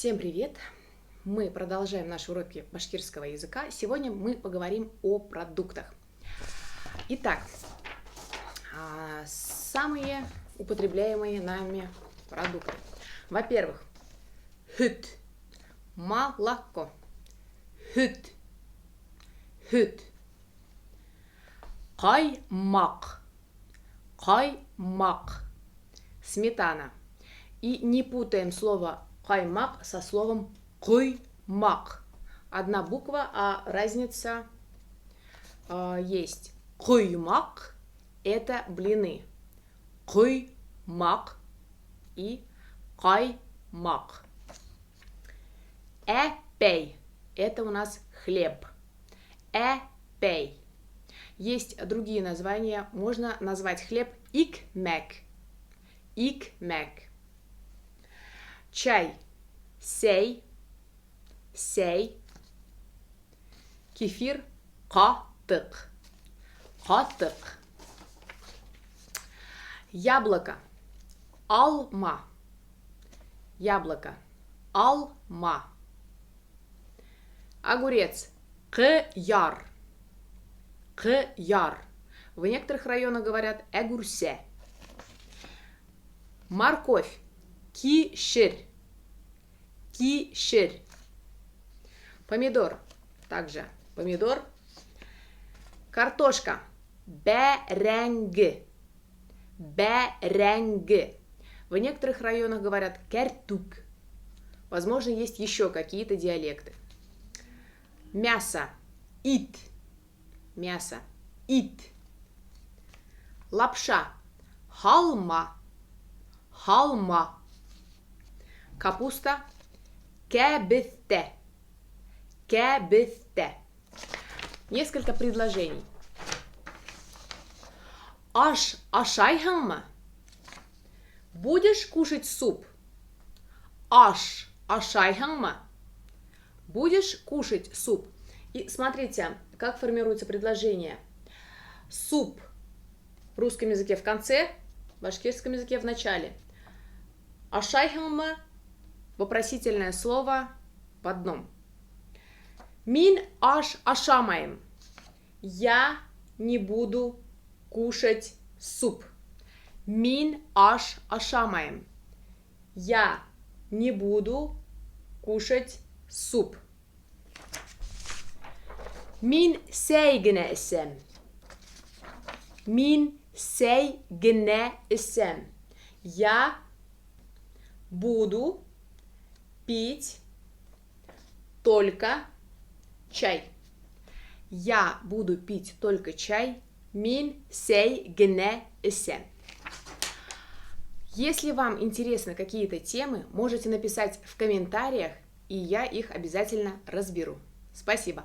Всем привет! Мы продолжаем наши уроки башкирского языка. Сегодня мы поговорим о продуктах. Итак, самые употребляемые нами продукты. Во-первых, хют – молоко. Хют. Хют. Каймак. Каймак. Сметана. И не путаем слово каймак со словом куймак. Одна буква, а разница есть. Куймак – это блины. Куймак и каймак. Эпей – это у нас хлеб. Эпей. Есть другие названия. Можно назвать хлеб икмек. Икмек. Чай. Сей. Сей. Кефир. Катык. Катык. Яблоко. Алма. Яблоко. Алма. Огурец. Кыяр. Кыяр. В некоторых районах говорят эгурсе. Морковь. Кишир. Кишир. Помидор. Также помидор. Картошка. Беренг. Беренг. В некоторых районах говорят кертук. Возможно, есть еще какие-то диалекты. Мясо. Ит. Мясо. Ит. Лапша. Халма. Халма. Капуста. Кебисте. Кебисте. Несколько предложений. Ашайханма. Будешь кушать суп? Ашайханма. Будешь кушать суп? И смотрите, как формируется предложение. Суп в русском языке в конце, в башкирском языке в начале. Ашайханма – вопросительное слово в одном. Мин ашамаем. Я не буду кушать суп. Мин ашамаем. Я не буду кушать суп. Мин сейгне исем. Мин сейгне исем. Я буду пить только чай. Я буду пить только чай. Мин сейгне исем. Если вам интересны какие-то темы, можете написать в комментариях, и я их обязательно разберу. Спасибо.